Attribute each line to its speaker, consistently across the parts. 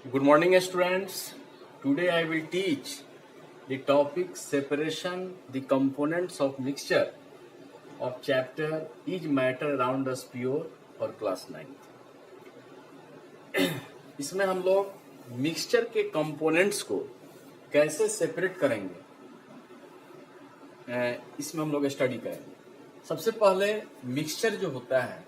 Speaker 1: Good morning, students. Today I will teach the topic separation the components of mixture of chapter Is Matter Around Us Pure for class 9th. इसमें हम लोग mixture के components को कैसे separate करेंगे, इसमें हम लोग स्टडी करेंगे। सबसे पहले मिक्सचर जो होता है,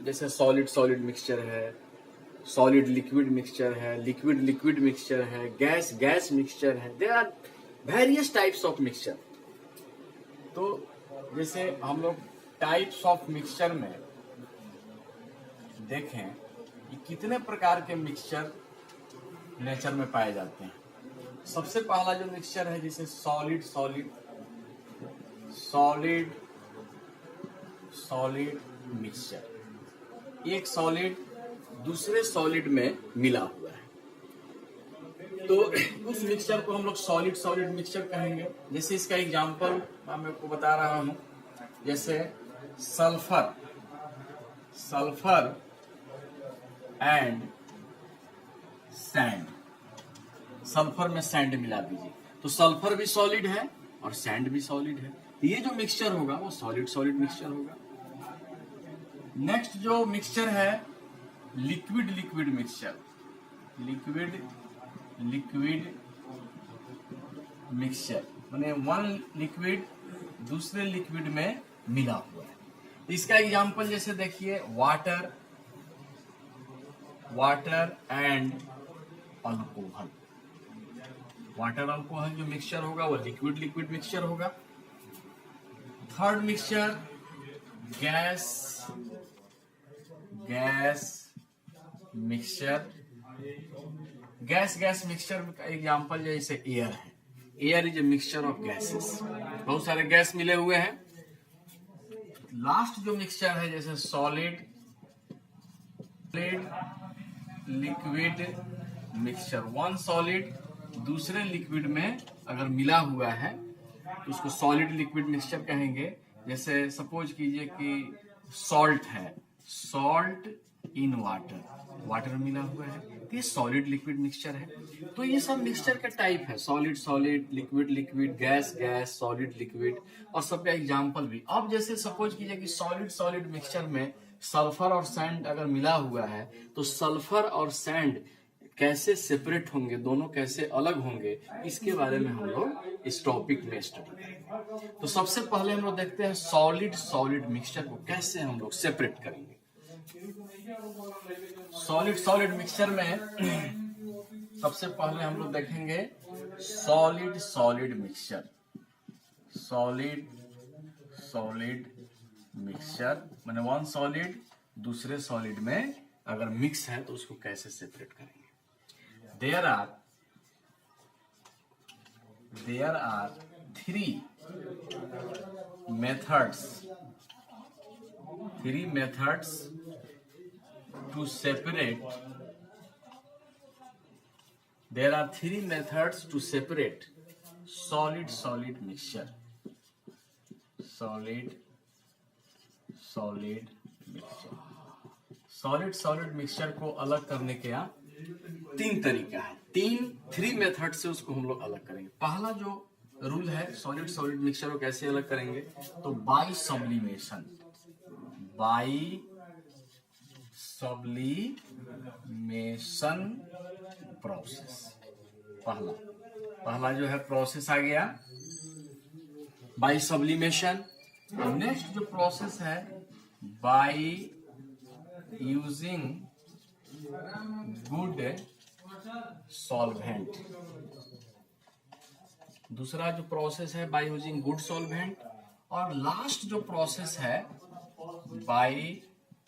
Speaker 1: जैसे सॉलिड सॉलिड मिक्सचर है, सॉलिड लिक्विड मिक्सचर है, लिक्विड लिक्विड मिक्सचर है, गैस गैस मिक्सचर है। There are various types of mixture. तो जैसे हम लोग टाइप्स ऑफ मिक्सचर में देखें कि कितने प्रकार के मिक्सचर नेचर में पाए जाते हैं। सबसे पहला जो मिक्सचर है, जैसे solid solid solid solid mixture, एक सॉलिड दूसरे सॉलिड में मिला हुआ है, तो उस मिक्सचर को हम लोग सॉलिड सॉलिड मिक्सचर कहेंगे। जैसे इसका एग्जांपल मैं आपको बता रहा हूं, जैसे sulphur sulphur and sand. Sulphur में सैंड मिला दीजिए तो सल्फर भी सॉलिड है और सैंड भी सॉलिड है। ये जो मिक्सचर होगा वो सॉलिड सॉलिड मिक्सचर होगा। नेक्स्ट जो मिक्सचर है, liquid liquid mixture, liquid liquid mixture माने वन लिक्विड दूसरे लिक्विड में मिला हुआ है। इसका एग्जांपल जैसे देखिए water water and alcohol. Water alcohol जो मिक्सचर होगा वो लिक्विड लिक्विड मिक्सचर होगा। Third mixture gas gas mixture. Gas gas mixture का एग्जांपल जैसे एयर है। Air is a mixture of gases, बहुत सारे गैस मिले हुए हैं। लास्ट जो मिक्सचर है जैसे solid liquid mixture. One solid दूसरे लिक्विड में अगर मिला हुआ है तो उसको सॉलिड लिक्विड मिक्सचर कहेंगे। जैसे सपोज कीजिए कि सॉल्ट है, सॉल्ट इन वाटर, वाटर मिला हुआ है तो ये सॉलिड लिक्विड मिक्सचर है। तो ये सब मिक्सचर का टाइप है, solid solid, liquid liquid, gas gas, solid liquid, और सबका एग्जांपल भी। अब जैसे सपोज कीजिए कि सॉलिड सॉलिड मिक्सचर में सल्फर और सैंड अगर मिला हुआ है तो सल्फर और सैंड कैसे सेपरेट होंगे, दोनों कैसे अलग होंगे, इसके बारे में हम लोग इस टॉपिक में स्टडी करेंगे। तो सबसे पहले हम लोग देखते हैं सॉलिड सॉलिड मिक्सचर को कैसे हम लोग सेपरेट करेंगे। सॉलिड सॉलिड मिक्सचर में सबसे पहले हम लोग देखेंगे solid solid mixture. Solid solid mixture माने वन सॉलिड दूसरे सॉलिड में अगर मिक्स है तो उसको कैसे सेपरेट करेंगे। There are three methods to separate. There are three methods to separate solid solid mixture. Solid solid mixture. Solid solid mixture को अलग करने के तीन तरीका है। थ्री मेथड से उसको हम लोग अलग करेंगे। पहला जो रूल है सॉलिड सॉलिड मिक्सचर को कैसे अलग करेंगे, तो by sublimation. By sublimation process पहला जो है प्रोसेस आ गया बाई सब्लिमेशन। नेक्स्ट जो प्रोसेस है बाई यूजिंग गुड सॉल्वेंट। दूसरा जो प्रोसेस है बाय यूजिंग गुड सॉल्वेंट। और लास्ट जो प्रोसेस है by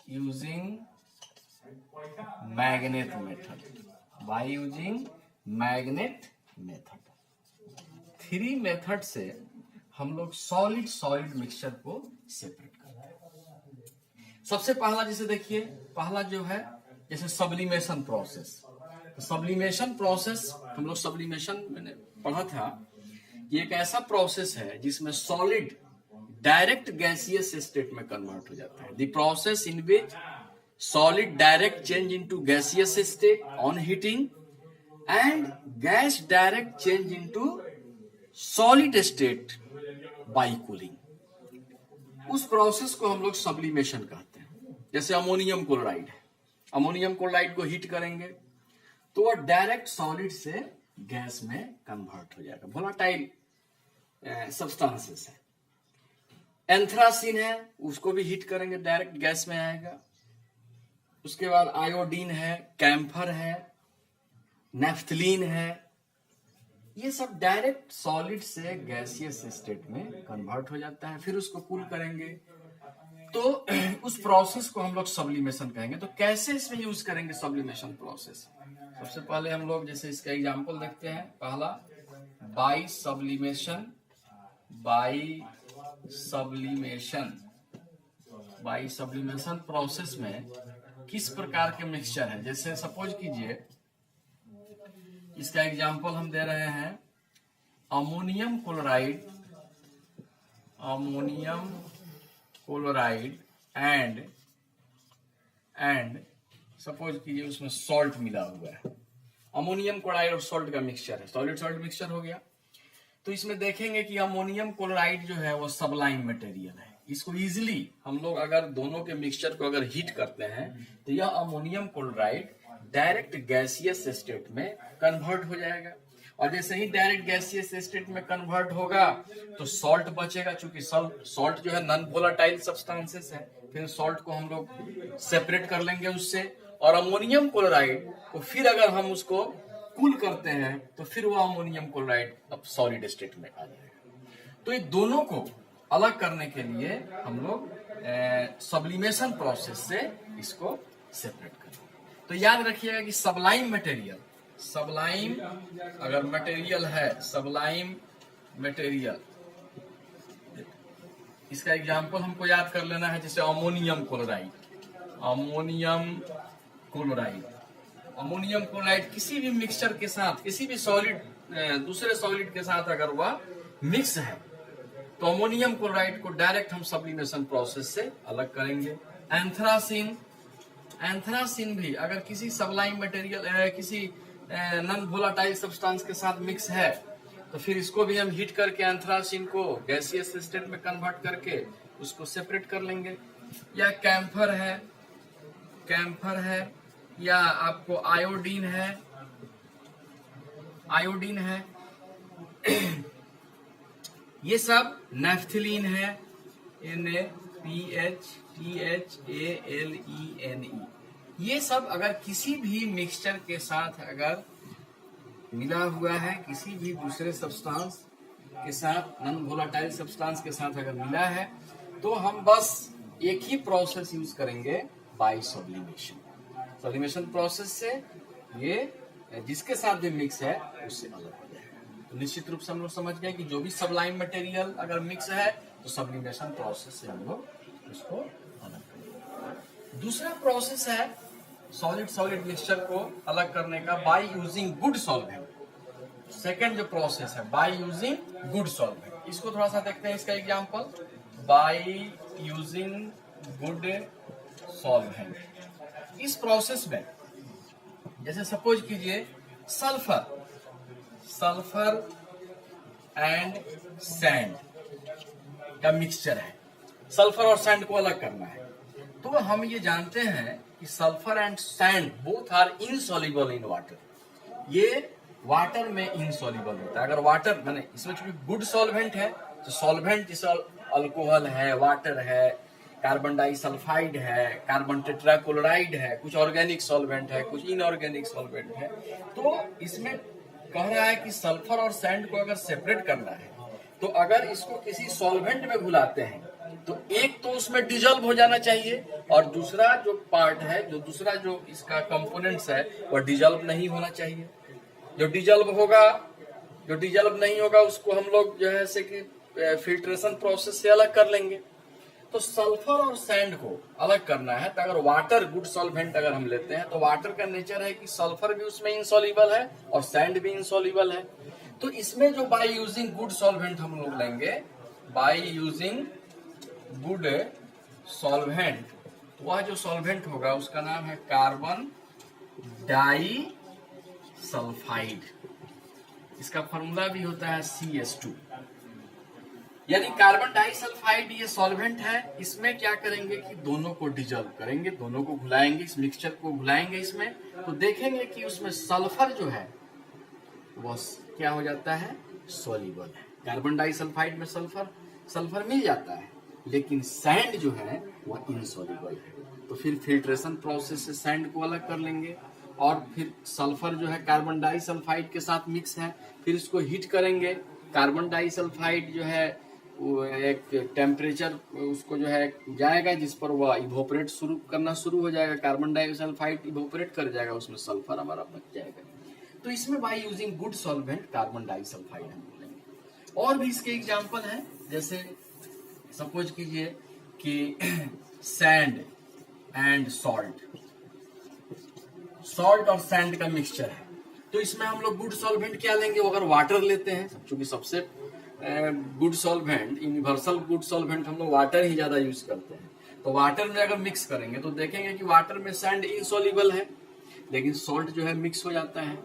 Speaker 1: using magnet method. By using magnet method. Three method से हम लोग सॉलिड सॉलिड मिक्सचर को सेपरेट करते हैं। सबसे पहला जैसे देखिए, पहला जो है जैसे सब्लिमेशन प्रोसेस। तो सब्लिमेशन प्रोसेस हम लोग सब्लिमेशन मैंने पढ़ा था, ये एक ऐसा प्रोसेस है जिसमें सॉलिड डायरेक्ट गैसियस स्टेट में कन्वर्ट हो जाता है। The process in which solid direct change into gaseous state on heating and gas direct change into solid state by cooling। उस प्रोसेस को हम लोग सब्लिमेशन कहते हैं। जैसे अमोनियम क्लोराइड है, अमोनियम क्लोराइड को हीट करेंगे तो वह डायरेक्ट सॉलिड से गैस में कन्वर्ट हो जाएगा, वोलाटाइल सब्सटेंसेस है। एंथ्रासिन है, उसको भी हीट करेंगे डायरेक्ट गैस में आएगा। उसके बाद आयोडीन है, कैम्फर है, नेफ्थलीन है, ये सब डायरेक्ट सॉलिड से गैसियस स्टेट में कन्वर्ट हो जाता है। फिर उसको कूल करेंगे तो उस प्रोसेस को हम लोग सब्लिमेशन कहेंगे। तो कैसे इसमें यूज करेंगे सब्लिमेशन प्रोसेस? सबसे पहले हम लोग जैसे इसका एग्जांपल देखते हैं। पहला by sublimation, by sublimation process में किस प्रकार के मिक्सचर है। जैसे सपोज कीजिए, इसका एग्जांपल हम दे रहे हैं अमोनियम क्लोराइड एंड सपोज कीजिए उसमें सॉल्ट मिला हुआ है। अमोनियम क्लोराइड और सॉल्ट का मिक्सचर है, सॉलिड सॉल्ट मिक्सचर हो गया। तो इसमें देखेंगे कि अमोनियम क्लोराइड जो है वो सबलाइम मटेरियल है। इसको इजीली हम लोग अगर दोनों के मिक्सचर को अगर हीट करते हैं तो यह ammonium chloride direct gaseous state में कन्वर्ट हो जाएगा। और जैसे ही डायरेक्ट गैसियस स्टेट में कन्वर्ट होगा तो सॉल्ट बचेगा, चूंकि सॉल्ट जो है नॉन वोलाटाइल सब्सटेंसेस है। फिर सॉल्ट को हम लोग सेपरेट कर लेंगे उससे, और अमोनियम क्लोराइड को फिर अगर हम उसको कूल करते हैं तो फिर वो अमोनियम क्लोराइड अब सॉलिड स्टेट में आ जाएगा। तो ये दोनों को अलग करने के लिए हम लोग सब्लिमेशन प्रोसेस से इसको सेपरेट करेंगे। तो याद रखिएगा कि सबलाइम अगर मटेरियल है, सबलाइम मटेरियल, इसका एग्जांपल हमको याद कर लेना है। जैसे अमोनियम क्लोराइड किसी भी मिक्सचर के साथ, किसी भी सॉलिड दूसरे सॉलिड के साथ अगर वह मिक्स है तो अमोनियम क्लोराइड को डायरेक्ट हम सब्लिमेशन प्रोसेस से अलग करेंगे। एंथ्रासिन भी अगर किसी सबलाइम मटेरियल, किसी नॉन वोलाटाइल सब्सटेंस के साथ मिक्स है तो फिर इसको भी हम हीट करके एंथ्रासिन को गैसियस स्टेट में कन्वर्ट करके उसको सेपरेट कर लेंगे। या कैम्फर है, या आपको आयोडीन है, ये सब नेफ्थलीन है, NaPHTHALENE, ये सब अगर किसी भी मिक्सचर के साथ अगर मिला हुआ है, किसी भी दूसरे सब्सटेंस के साथ, नॉन वोलाटाइल सब्सटेंस के साथ अगर मिला है तो हम बस एक ही प्रोसेस यूज करेंगे, बाई सब्लिमेशन प्रोसेस से ये जिसके साथ भी मिक्स है उससे अलग हो जाएगा। तो निश्चित रूप से हम लोग समझ गए कि जो भी सबलाइम मटेरियल अगर मिक्स है तो सब्लिमेशन प्रोसेस से हम लोग उसको अलग करेंगे। दूसरा प्रोसेस है सॉलिड मिक्सचर को अलग करने का, by using good solvent. Second जो प्रोसेस है बाय यूजिंग गुड सॉल्वेंट, इसको थोड़ा सा देखते हैं। इसका example by using good solvent. इस प्रोसेस में जैसे सपोज कीजिए सल्फर एंड सैंड का मिक्सचर है, सल्फर और सैंड को अलग करना है। तो हम ये जानते हैं कि sulphur and sand both are insoluble in water, ये वाटर में इनसॉल्युबल होता है। अगर वाटर माने इसमें चूंकि गुड सॉल्वेंट है तो सॉल्वेंट जैसे अल्कोहल है, वाटर है, कार्बन डाइसल्फाइड है, कार्बन टेट्राक्लोराइड है, कुछ ऑर्गेनिक सॉल्वेंट है, कुछ इनऑर्गेनिक सॉल्वेंट है। तो इसमें कह रहा है कि सल्फर और सैंड को अगर सेपरेट करना है तो अगर इसको किसी सॉल्वेंट में घुलाते हैं तो एक तो उसमें डिजॉल्व हो जाना चाहिए और दूसरा जो पार्ट है, दूसरा जो इसका कंपोनेंट्स है वह डिजॉल्व नहीं होना चाहिए। जो डिजॉल्व नहीं होगा उसको हम लोग जो है से कि फिल्ट्रेशन प्रोसेस से अलग कर लेंगे। तो सल्फर और सैंड को अलग करना है तो अगर वाटर गुड सॉल्वेंट अगर हम लेते हैं तो वाटर का नेचर है कि सल्फर भी उसमें इनसॉल्युबल है और सैंड भी इनसॉल्युबल है। तो इसमें जो बाय यूजिंग गुड सॉल्वेंट हम लोग लेंगे, बाय यूजिंग गुड सॉल्वेंट तो वह जो सॉल्वेंट होगा उसका नाम है कार्बन डाई सल्फाइड। इसका फॉर्मूला भी होता है CH2। यानी कार्बन डाइसल्फाइड ये सॉल्वेंट है। इसमें क्या करेंगे कि दोनों को डिजोल्व करेंगे, दोनों को घुलाएंगे, इस मिक्सचर को घुलाएंगे इसमें, तो देखेंगे कि उसमें सल्फर जो है वो क्या हो जाता है, सोल्यूबल है। कार्बन डाइसल्फाइड में सल्फर मिल जाता है, लेकिन सैंड जो है वह इनसोल्यूबल है। तो फिर फिल्ट्रेशन प्रोसेस से सैंड को अलग कर लेंगे, और फिर सल्फर जो है कार्बन डाइसल्फाइड के साथ मिक्स है, फिर इसको हीट करेंगे। कार्बन डाइसल्फाइड जो है वो एक टेम्परेचर उसको जो है जाएगा जिस पर वह इवोपरेट करना शुरू हो जाएगा। कार्बन डाइसल्फाइड इवोपरेट कर जाएगा, उसमें सल्फर हमारा बच जाएगा। तो इसमें by using good solvent carbon disulphide हम बोलेंगे। और भी इसके एग्जांपल हैं, जैसे सपोज कीजिए कि सैंड एंड सॉल्ट और सैंड का मिक्सचर है, तो इसमें हम लोग गुड सॉल्वेंट क्या लेंगे, अगर वाटर लेते हैं, क्योंकि सबसे good solvent, universal good solvent हम लोग वाटर ही ज्यादा यूज करते हैं। तो वाटर में अगर मिक्स करेंगे तो देखेंगे कि वाटर में सैंड इनसॉल्युबल है, लेकिन सॉल्ट जो है मिक्स हो जाता है।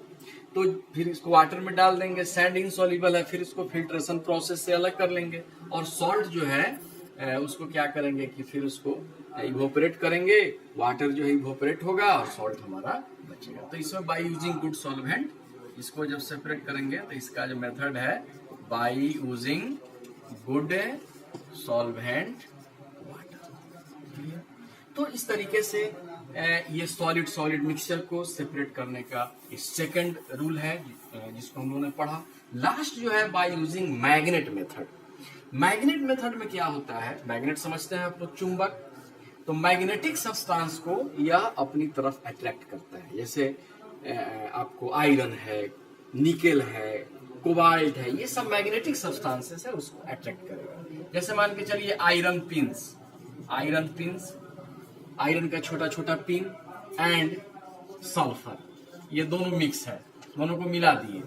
Speaker 1: तो फिर इसको वाटर में डाल देंगे, सैंड इनसॉल्युबल है, फिर इसको फिल्ट्रेशन प्रोसेस से अलग कर लेंगे, और सॉल्ट जो है उसको क्या करेंगे कि फिर उसको इवोपरेट करेंगे, वाटर जो है इवोपरेट होगा और सॉल्ट हमारा बचेगा। तो इसमें बाय यूजिंग गुड सॉल्वेंट, इसको जब सेपरेट करेंगे तो इसका जो मेथड है by using good solvent water. तो इस तरीके से ये सॉलिड मिक्सचर को सेपरेट करने का सेकंड रूल है जिसको हम लोगों ने पढ़ा। लास्ट जो है by using magnet method. Magnet method में क्या होता है, मैग्नेट समझते हैं आप लोग, चुंबक। तो मैग्नेटिक सब्सटेंस को यह अपनी तरफ अट्रैक्ट करता है। जैसे आपको आयरन है, निकेल है, कोबाल्ट है, ये सब मैग्नेटिक सब्सटेंसेस है, उसको अट्रैक्ट करेगा। जैसे मान के चलिए आयरन पिंस, आयरन का छोटा छोटा पिन एंड सल्फर, ये दोनों मिक्स है, दोनों को मिला दिए,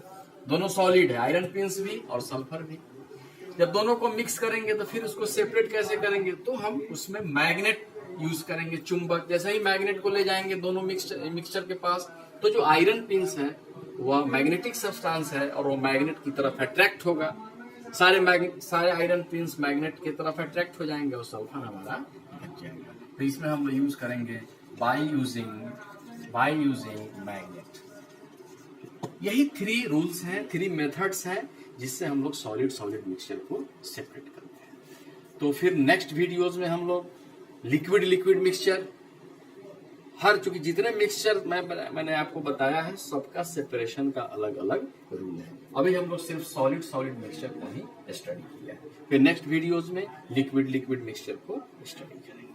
Speaker 1: दोनों सॉलिड है, आयरन पिंस भी और सल्फर भी। जब दोनों को मिक्स करेंगे तो फिर उसको सेपरेट कैसे करेंगे, तो हम उसमें मैग्नेट यूज करेंगे, चुंबक। जैसे ही मैग्नेट को ले जाएंगे दोनों मिक्सचर के पास, तो जो आयरन पिंस है वह मैग्नेटिक सब्सटेंस है और वो मैग्नेट की तरफ अट्रैक्ट होगा। सारे आयरन पिंस मैग्नेट की तरफ अट्रैक्ट हो जाएंगे और सल्फर हमारा बच जाएगा। तो इसमें हम यूज करेंगे बाय यूजिंग मैग्नेट। यही 3 रूल्स हैं, 3 मेथड्स हैं जिससे हम लोग सॉलिड मिक्सचर को सेपरेट करते हैं। तो फिर नेक्स्ट वीडियोस में हम लोग लिक्विड मिक्सचर, हर चूंकि जितने मिक्सचर मैंने आपको बताया है सबका सेपरेशन का अलग अलग रूल है। अभी हम लोग सिर्फ सॉलिड मिक्सचर को ही स्टडी किया है। फिर नेक्स्ट वीडियोस में लिक्विड मिक्सचर को स्टडी करेंगे।